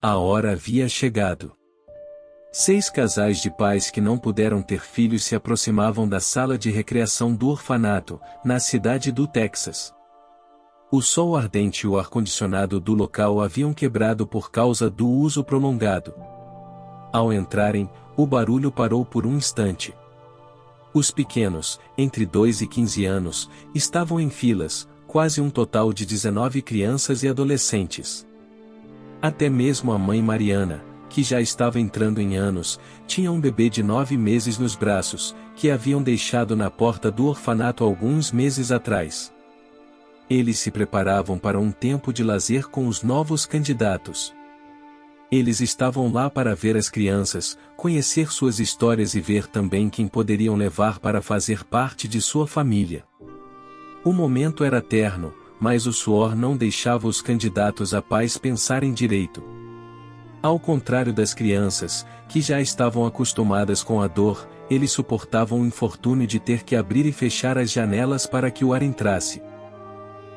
A hora havia chegado. 6 casais de pais que não puderam ter filhos se aproximavam da sala de recreação do orfanato, na cidade do Texas. O sol ardente e o ar-condicionado do local haviam quebrado por causa do uso prolongado. Ao entrarem, o barulho parou por um instante. Os pequenos, entre 2 e 15 anos, estavam em filas, quase um total de 19 crianças e adolescentes. Até mesmo a mãe Mariana, que já estava entrando em anos, tinha um bebê de 9 meses nos braços, que haviam deixado na porta do orfanato alguns meses atrás. Eles se preparavam para um tempo de lazer com os novos candidatos. Eles estavam lá para ver as crianças, conhecer suas histórias e ver também quem poderiam levar para fazer parte de sua família. O momento era terno, mas o suor não deixava os candidatos a pais pensarem direito. Ao contrário das crianças, que já estavam acostumadas com a dor, eles suportavam o infortúnio de ter que abrir e fechar as janelas para que o ar entrasse.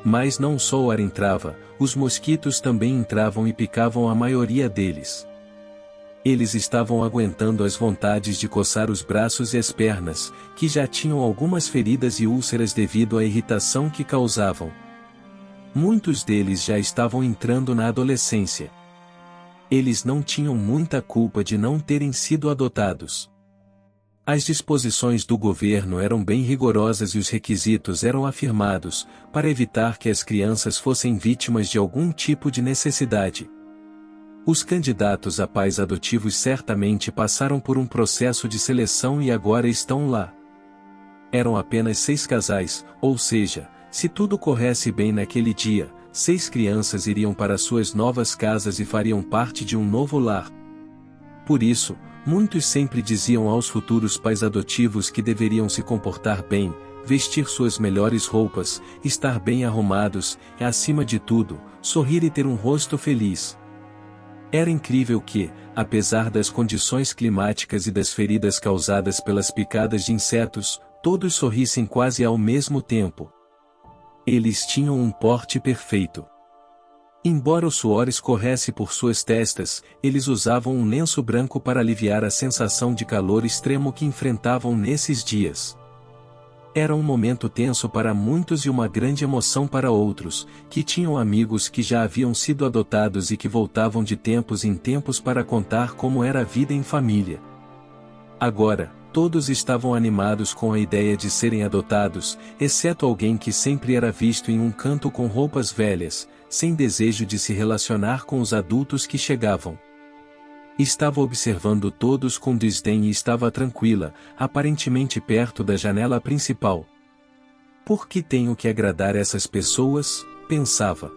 Mas não só o ar entrava, os mosquitos também entravam e picavam a maioria deles. Eles estavam aguentando as vontades de coçar os braços e as pernas, que já tinham algumas feridas e úlceras devido à irritação que causavam. Muitos deles já estavam entrando na adolescência. Eles não tinham muita culpa de não terem sido adotados. As disposições do governo eram bem rigorosas e os requisitos eram afirmados, para evitar que as crianças fossem vítimas de algum tipo de necessidade. Os candidatos a pais adotivos certamente passaram por um processo de seleção e agora estão lá. Eram apenas 6 casais, ou seja, se tudo corresse bem naquele dia, 6 crianças iriam para suas novas casas e fariam parte de um novo lar. Por isso, muitos sempre diziam aos futuros pais adotivos que deveriam se comportar bem, vestir suas melhores roupas, estar bem arrumados, e acima de tudo, sorrir e ter um rosto feliz. Era incrível que, apesar das condições climáticas e das feridas causadas pelas picadas de insetos, todos sorrissem quase ao mesmo tempo. Eles tinham um porte perfeito. Embora o suor escorresse por suas testas, eles usavam um lenço branco para aliviar a sensação de calor extremo que enfrentavam nesses dias. Era um momento tenso para muitos e uma grande emoção para outros, que tinham amigos que já haviam sido adotados e que voltavam de tempos em tempos para contar como era a vida em família. Agora, todos estavam animados com a ideia de serem adotados, exceto alguém que sempre era visto em um canto com roupas velhas, sem desejo de se relacionar com os adultos que chegavam. Estava observando todos com desdém e estava tranquila, aparentemente perto da janela principal. Por que tenho que agradar essas pessoas? Pensava.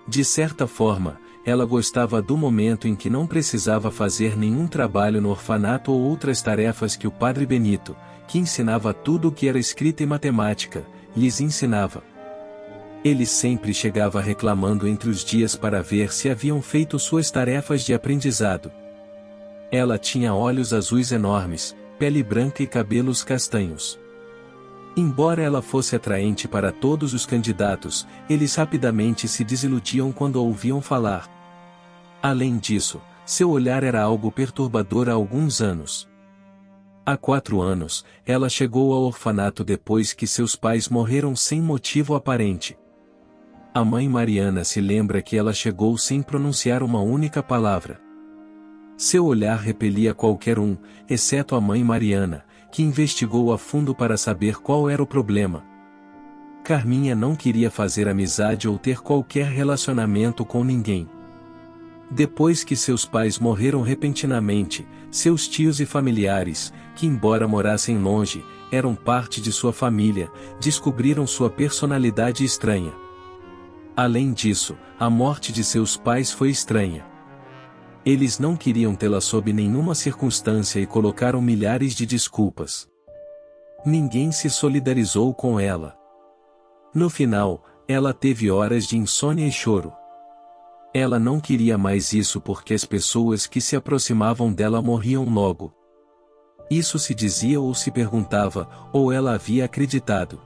De certa forma, ela gostava do momento em que não precisava fazer nenhum trabalho no orfanato ou outras tarefas que o Padre Benito, que ensinava tudo o que era escrita e matemática, lhes ensinava. Ele sempre chegava reclamando entre os dias para ver se haviam feito suas tarefas de aprendizado. Ela tinha olhos azuis enormes, pele branca e cabelos castanhos. Embora ela fosse atraente para todos os candidatos, eles rapidamente se desiludiam quando a ouviam falar. Além disso, seu olhar era algo perturbador há alguns anos. Há 4 anos, ela chegou ao orfanato depois que seus pais morreram sem motivo aparente. A mãe Mariana se lembra que ela chegou sem pronunciar uma única palavra. Seu olhar repelia qualquer um, exceto a mãe Mariana, que investigou a fundo para saber qual era o problema. Carminha não queria fazer amizade ou ter qualquer relacionamento com ninguém. Depois que seus pais morreram repentinamente, seus tios e familiares, que embora morassem longe, eram parte de sua família, descobriram sua personalidade estranha. Além disso, a morte de seus pais foi estranha. Eles não queriam tê-la sob nenhuma circunstância e colocaram milhares de desculpas. Ninguém se solidarizou com ela. No final, ela teve horas de insônia e choro. Ela não queria mais isso porque as pessoas que se aproximavam dela morriam logo. Isso se dizia ou se perguntava, ou ela havia acreditado.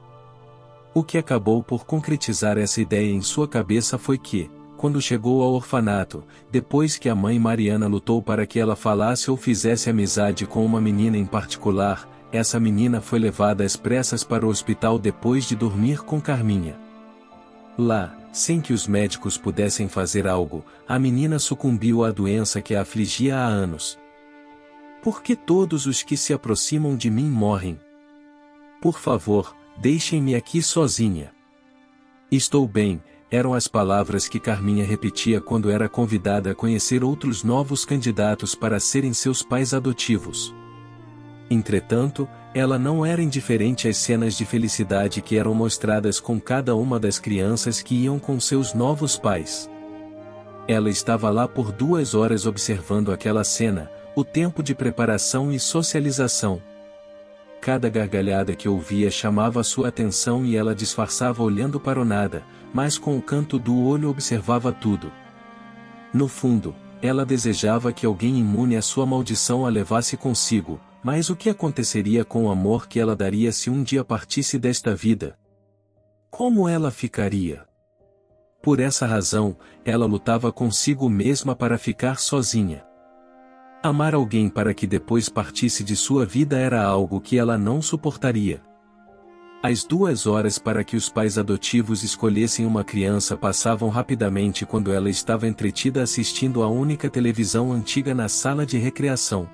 O que acabou por concretizar essa ideia em sua cabeça foi que, quando chegou ao orfanato, depois que a mãe Mariana lutou para que ela falasse ou fizesse amizade com uma menina em particular, essa menina foi levada às pressas para o hospital depois de dormir com Carminha. Lá, sem que os médicos pudessem fazer algo, a menina sucumbiu à doença que a afligia há anos. Por que todos os que se aproximam de mim morrem? Por favor, deixem-me aqui sozinha. Estou bem, eram as palavras que Carminha repetia quando era convidada a conhecer outros novos candidatos para serem seus pais adotivos. Entretanto, ela não era indiferente às cenas de felicidade que eram mostradas com cada uma das crianças que iam com seus novos pais. Ela estava lá por 2 horas observando aquela cena, o tempo de preparação e socialização. Cada gargalhada que ouvia chamava sua atenção e ela disfarçava olhando para o nada, mas com o canto do olho observava tudo. No fundo, ela desejava que alguém imune à sua maldição a levasse consigo, mas o que aconteceria com o amor que ela daria se um dia partisse desta vida? Como ela ficaria? Por essa razão, ela lutava consigo mesma para ficar sozinha. Amar alguém para que depois partisse de sua vida era algo que ela não suportaria. As 2 horas para que os pais adotivos escolhessem uma criança passavam rapidamente quando ela estava entretida assistindo a única televisão antiga na sala de recreação.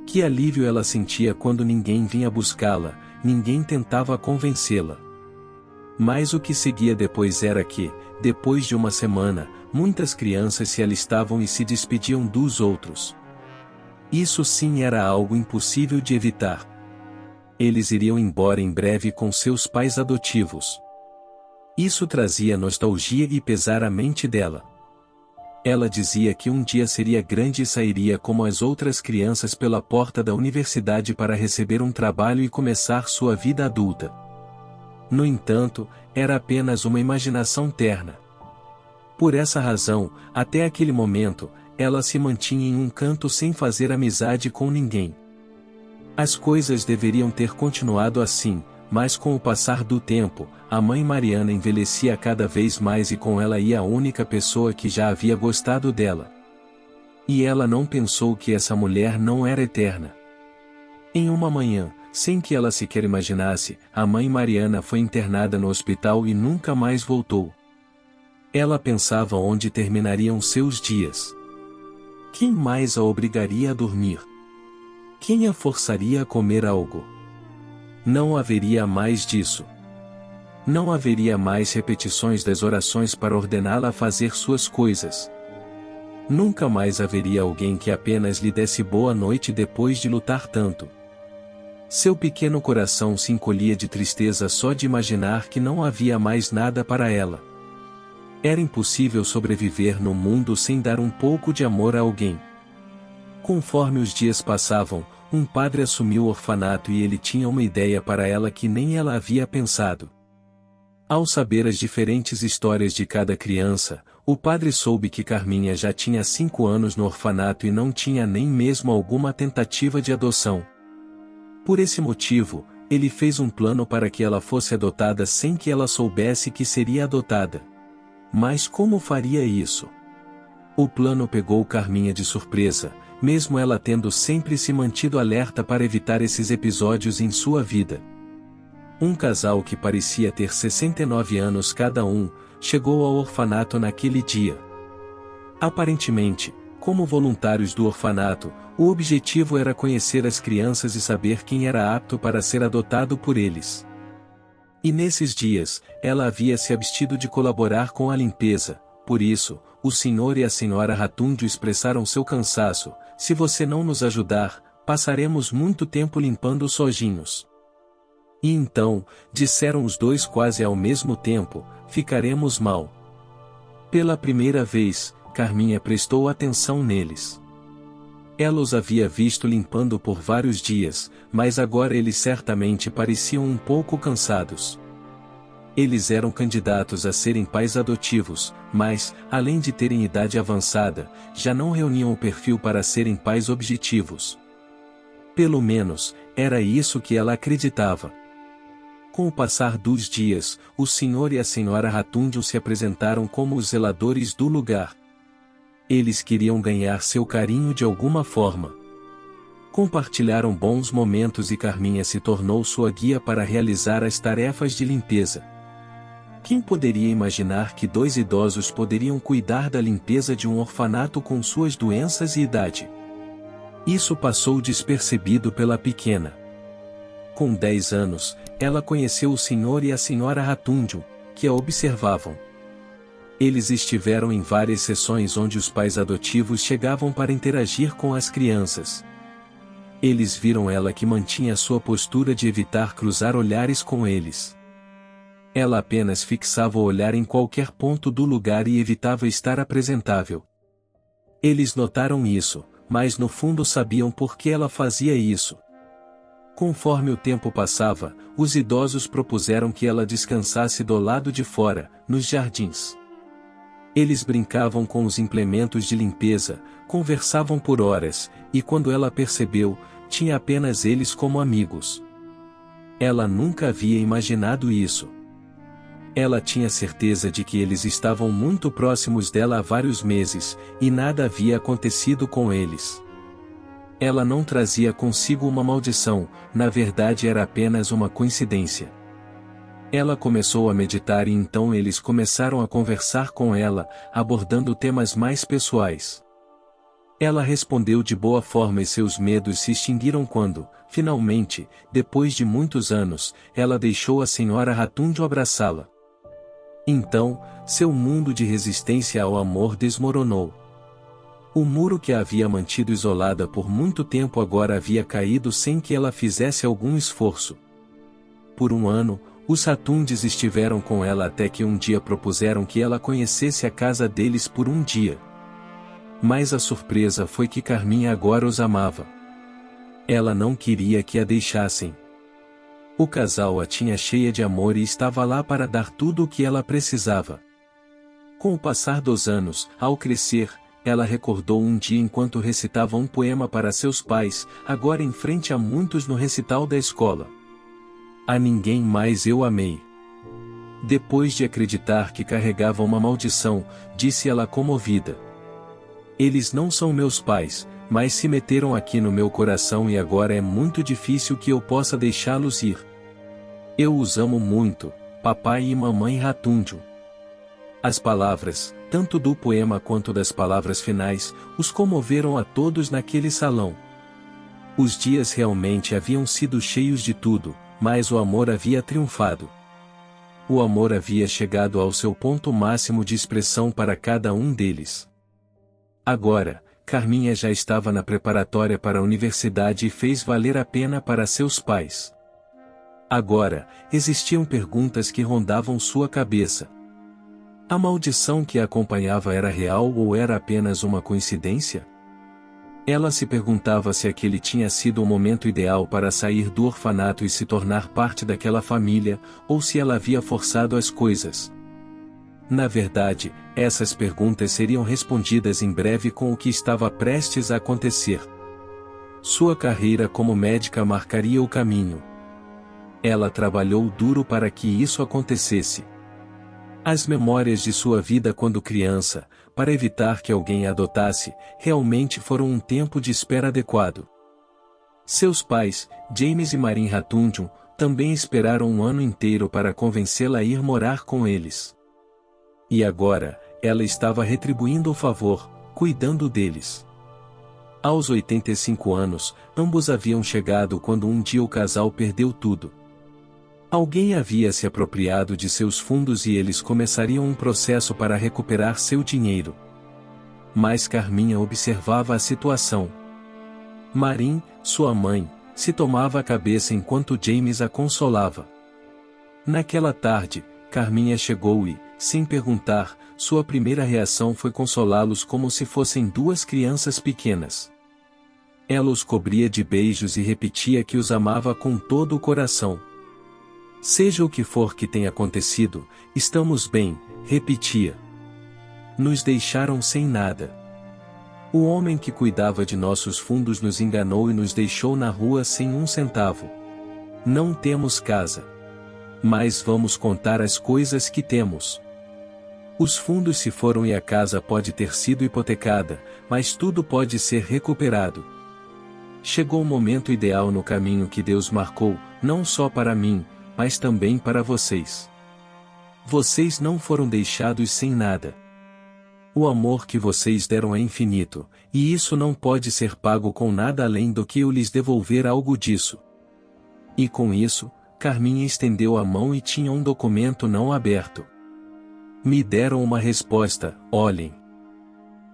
Que alívio ela sentia quando ninguém vinha buscá-la, ninguém tentava convencê-la. Mas o que seguia depois era que, depois de uma semana, muitas crianças se alistavam e se despediam dos outros. Isso sim era algo impossível de evitar. Eles iriam embora em breve com seus pais adotivos. Isso trazia nostalgia e pesar à mente dela. Ela dizia que um dia seria grande e sairia como as outras crianças pela porta da universidade para receber um trabalho e começar sua vida adulta. No entanto, era apenas uma imaginação terna. Por essa razão, até aquele momento, ela se mantinha em um canto sem fazer amizade com ninguém. As coisas deveriam ter continuado assim, mas com o passar do tempo, a mãe Mariana envelhecia cada vez mais e com ela ia a única pessoa que já havia gostado dela. E ela não pensou que essa mulher não era eterna. Em uma manhã, sem que ela sequer imaginasse, a mãe Mariana foi internada no hospital e nunca mais voltou. Ela pensava onde terminariam seus dias. Quem mais a obrigaria a dormir? Quem a forçaria a comer algo? Não haveria mais disso. Não haveria mais repetições das orações para ordená-la a fazer suas coisas. Nunca mais haveria alguém que apenas lhe desse boa noite depois de lutar tanto. Seu pequeno coração se encolhia de tristeza só de imaginar que não havia mais nada para ela. Era impossível sobreviver no mundo sem dar um pouco de amor a alguém. Conforme os dias passavam, um padre assumiu o orfanato e ele tinha uma ideia para ela que nem ela havia pensado. Ao saber as diferentes histórias de cada criança, o padre soube que Carminha já tinha 5 anos no orfanato e não tinha nem mesmo alguma tentativa de adoção. Por esse motivo, ele fez um plano para que ela fosse adotada sem que ela soubesse que seria adotada. Mas como faria isso? O plano pegou Carminha de surpresa, mesmo ela tendo sempre se mantido alerta para evitar esses episódios em sua vida. Um casal que parecia ter 69 anos cada um, chegou ao orfanato naquele dia. Aparentemente, como voluntários do orfanato, o objetivo era conhecer as crianças e saber quem era apto para ser adotado por eles. E nesses dias, ela havia se abstido de colaborar com a limpeza, por isso, o senhor e a senhora Ratúndio expressaram seu cansaço: se você não nos ajudar, passaremos muito tempo limpando sozinhos. E então, disseram os dois quase ao mesmo tempo, ficaremos mal. Pela primeira vez, Carminha prestou atenção neles. Ela os havia visto limpando por vários dias, mas agora eles certamente pareciam um pouco cansados. Eles eram candidatos a serem pais adotivos, mas, além de terem idade avançada, já não reuniam o perfil para serem pais objetivos. Pelo menos, era isso que ela acreditava. Com o passar dos dias, o senhor e a senhora Ratúndio se apresentaram como os zeladores do lugar. Eles queriam ganhar seu carinho de alguma forma. Compartilharam bons momentos e Carminha se tornou sua guia para realizar as tarefas de limpeza. Quem poderia imaginar que dois idosos poderiam cuidar da limpeza de um orfanato com suas doenças e idade? Isso passou despercebido pela pequena. Com 10 anos, ela conheceu o senhor e a senhora Ratúndio, que a observavam. Eles estiveram em várias sessões onde os pais adotivos chegavam para interagir com as crianças. Eles viram ela que mantinha sua postura de evitar cruzar olhares com eles. Ela apenas fixava o olhar em qualquer ponto do lugar e evitava estar apresentável. Eles notaram isso, mas no fundo sabiam por que ela fazia isso. Conforme o tempo passava, os idosos propuseram que ela descansasse do lado de fora, nos jardins. Eles brincavam com os implementos de limpeza, conversavam por horas, e quando ela percebeu, tinha apenas eles como amigos. Ela nunca havia imaginado isso. Ela tinha certeza de que eles estavam muito próximos dela há vários meses, e nada havia acontecido com eles. Ela não trazia consigo uma maldição, na verdade era apenas uma coincidência. Ela começou a meditar e então eles começaram a conversar com ela, abordando temas mais pessoais. Ela respondeu de boa forma e seus medos se extinguiram quando, finalmente, depois de muitos anos, ela deixou a senhora Ratúndio abraçá-la. Então, seu mundo de resistência ao amor desmoronou. O muro que a havia mantido isolada por muito tempo agora havia caído sem que ela fizesse algum esforço. Por um ano, os Ratúndios estiveram com ela até que um dia propuseram que ela conhecesse a casa deles por um dia. Mas a surpresa foi que Carminha agora os amava. Ela não queria que a deixassem. O casal a tinha cheia de amor e estava lá para dar tudo o que ela precisava. Com o passar dos anos, ao crescer, ela recordou um dia enquanto recitava um poema para seus pais, agora em frente a muitos no recital da escola. A ninguém mais eu amei. Depois de acreditar que carregava uma maldição, disse ela comovida. Eles não são meus pais, mas se meteram aqui no meu coração e agora é muito difícil que eu possa deixá-los ir. Eu os amo muito, papai e mamãe Ratúndio. As palavras, tanto do poema quanto das palavras finais, os comoveram a todos naquele salão. Os dias realmente haviam sido cheios de tudo, mas o amor havia triunfado. O amor havia chegado ao seu ponto máximo de expressão para cada um deles. Agora, Carminha já estava na preparatória para a universidade e fez valer a pena para seus pais. Agora, existiam perguntas que rondavam sua cabeça. A maldição que a acompanhava era real ou era apenas uma coincidência? Ela se perguntava se aquele tinha sido o momento ideal para sair do orfanato e se tornar parte daquela família, ou se ela havia forçado as coisas. Na verdade, essas perguntas seriam respondidas em breve com o que estava prestes a acontecer. Sua carreira como médica marcaria o caminho. Ela trabalhou duro para que isso acontecesse. As memórias de sua vida quando criança, para evitar que alguém a adotasse, realmente foram um tempo de espera adequado. Seus pais, James e Marin Ratúndio, também esperaram um ano inteiro para convencê-la a ir morar com eles. E agora, ela estava retribuindo o favor, cuidando deles. Aos 85 anos, ambos haviam chegado quando um dia o casal perdeu tudo. Alguém havia se apropriado de seus fundos e eles começariam um processo para recuperar seu dinheiro. Mas Carminha observava a situação. Marin, sua mãe, se tomava a cabeça enquanto James a consolava. Naquela tarde, Carminha chegou e, sem perguntar, sua primeira reação foi consolá-los como se fossem duas crianças pequenas. Ela os cobria de beijos e repetia que os amava com todo o coração. Seja o que for que tenha acontecido, estamos bem, repetia. Nos deixaram sem nada. O homem que cuidava de nossos fundos nos enganou e nos deixou na rua sem um centavo. Não temos casa. Mas vamos contar as coisas que temos. Os fundos se foram e a casa pode ter sido hipotecada, mas tudo pode ser recuperado. Chegou o momento ideal no caminho que Deus marcou, não só para mim, mas também para vocês. Vocês não foram deixados sem nada. O amor que vocês deram é infinito, e isso não pode ser pago com nada além do que eu lhes devolver algo disso. E com isso, Carminha estendeu a mão e tinha um documento não aberto. Me deram uma resposta, olhem.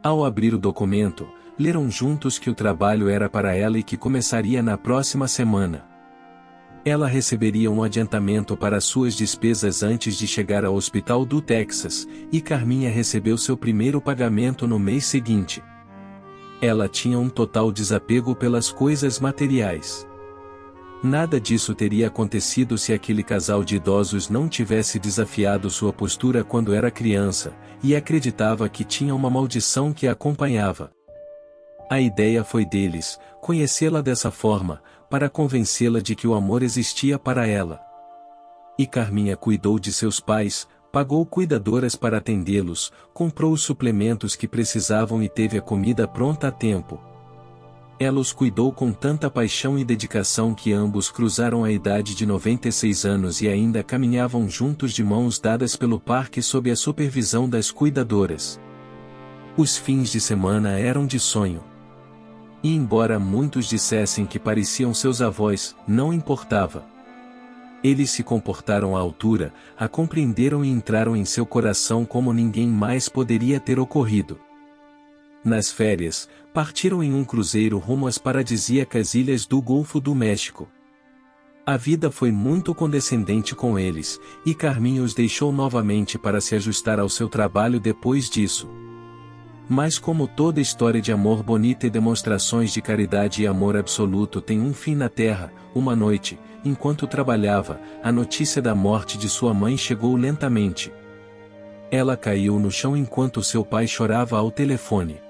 Ao abrir o documento, leram juntos que o trabalho era para ela e que começaria na próxima semana. Ela receberia um adiantamento para suas despesas antes de chegar ao hospital do Texas, e Carminha recebeu seu primeiro pagamento no mês seguinte. Ela tinha um total desapego pelas coisas materiais. Nada disso teria acontecido se aquele casal de idosos não tivesse desafiado sua postura quando era criança, e acreditava que tinha uma maldição que a acompanhava. A ideia foi deles, conhecê-la dessa forma, para convencê-la de que o amor existia para ela. E Carminha cuidou de seus pais, pagou cuidadoras para atendê-los, comprou os suplementos que precisavam e teve a comida pronta a tempo. Ela os cuidou com tanta paixão e dedicação que ambos cruzaram a idade de 96 anos e ainda caminhavam juntos de mãos dadas pelo parque sob a supervisão das cuidadoras. Os fins de semana eram de sonho. E embora muitos dissessem que pareciam seus avós, não importava. Eles se comportaram à altura, a compreenderam e entraram em seu coração como ninguém mais poderia ter ocorrido. Nas férias, partiram em um cruzeiro rumo às paradisíacas ilhas do Golfo do México. A vida foi muito condescendente com eles, e Carminha os deixou novamente para se ajustar ao seu trabalho depois disso. Mas como toda história de amor bonita e demonstrações de caridade e amor absoluto tem um fim na terra, uma noite, enquanto trabalhava, a notícia da morte de sua mãe chegou lentamente. Ela caiu no chão enquanto seu pai chorava ao telefone.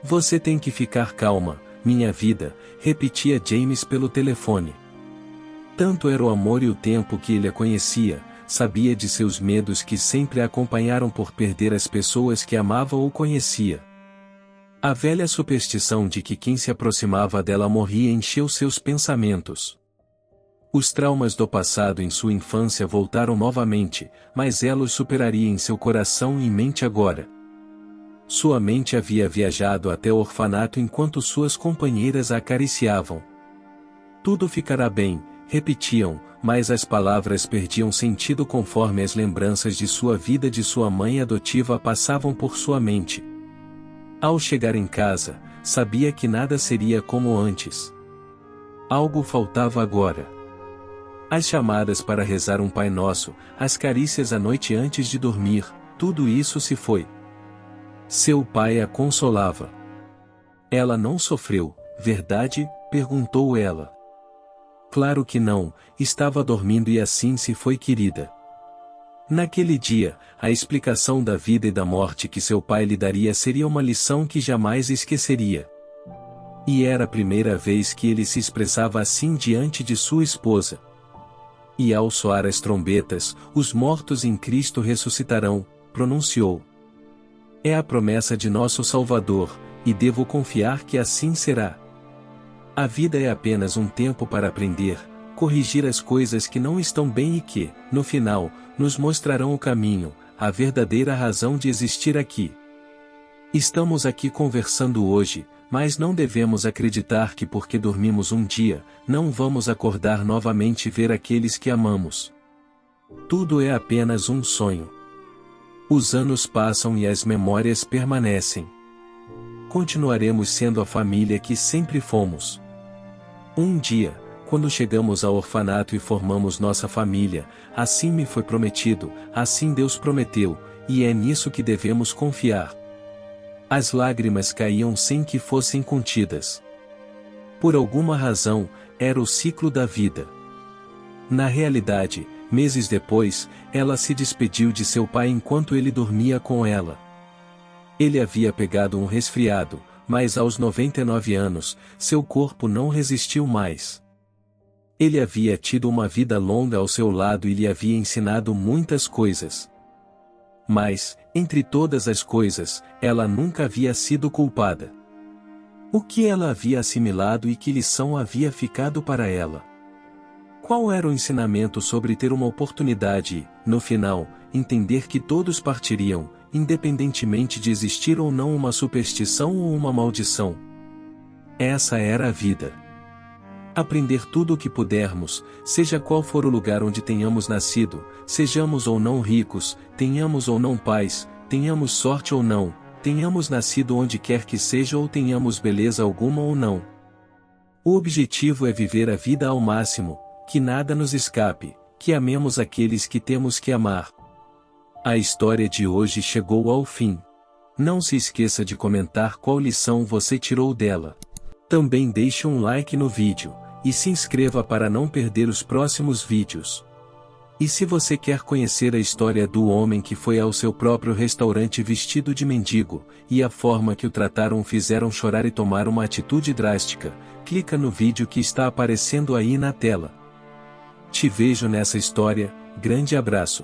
Você tem que ficar calma, minha vida, repetia James pelo telefone. Tanto era o amor e o tempo que ele a conhecia, sabia de seus medos que sempre a acompanharam por perder as pessoas que amava ou conhecia. A velha superstição de que quem se aproximava dela morria encheu seus pensamentos. Os traumas do passado em sua infância voltaram novamente, mas ela os superaria em seu coração e mente agora. Sua mente havia viajado até o orfanato enquanto suas companheiras a acariciavam. Tudo ficará bem, repetiam, mas as palavras perdiam sentido conforme as lembranças de sua vida de sua mãe adotiva passavam por sua mente. Ao chegar em casa, sabia que nada seria como antes. Algo faltava agora. As chamadas para rezar um Pai Nosso, as carícias à noite antes de dormir, tudo isso se foi. Seu pai a consolava. Ela não sofreu, verdade? Perguntou ela. Claro que não, estava dormindo e assim se foi, querida. Naquele dia, a explicação da vida e da morte que seu pai lhe daria seria uma lição que jamais esqueceria. E era a primeira vez que ele se expressava assim diante de sua esposa. E ao soar as trombetas, os mortos em Cristo ressuscitarão, pronunciou. É a promessa de nosso Salvador, e devo confiar que assim será. A vida é apenas um tempo para aprender, corrigir as coisas que não estão bem e que, no final, nos mostrarão o caminho, a verdadeira razão de existir aqui. Estamos aqui conversando hoje, mas não devemos acreditar que porque dormimos um dia, não vamos acordar novamente e ver aqueles que amamos. Tudo é apenas um sonho. Os anos passam e as memórias permanecem. Continuaremos sendo a família que sempre fomos. Um dia, quando chegamos ao orfanato e formamos nossa família, assim me foi prometido, assim Deus prometeu, e é nisso que devemos confiar. As lágrimas caíam sem que fossem contidas. Por alguma razão, era o ciclo da vida. Na realidade, meses depois, ela se despediu de seu pai enquanto ele dormia com ela. Ele havia pegado um resfriado, mas aos 99 anos, seu corpo não resistiu mais. Ele havia tido uma vida longa ao seu lado e lhe havia ensinado muitas coisas. Mas, entre todas as coisas, ela nunca havia sido culpada. O que ela havia assimilado e que lição havia ficado para ela? Qual era o ensinamento sobre ter uma oportunidade e, no final, entender que todos partiriam, independentemente de existir ou não uma superstição ou uma maldição? Essa era a vida. Aprender tudo o que pudermos, seja qual for o lugar onde tenhamos nascido, sejamos ou não ricos, tenhamos ou não pais, tenhamos sorte ou não, tenhamos nascido onde quer que seja ou tenhamos beleza alguma ou não. O objetivo é viver a vida ao máximo, que nada nos escape, que amemos aqueles que temos que amar. A história de hoje chegou ao fim. Não se esqueça de comentar qual lição você tirou dela. Também deixe um like no vídeo, e se inscreva para não perder os próximos vídeos. E se você quer conhecer a história do homem que foi ao seu próprio restaurante vestido de mendigo, e a forma que o trataram o fizeram chorar e tomar uma atitude drástica, clica no vídeo que está aparecendo aí na tela. Te vejo nessa história, grande abraço.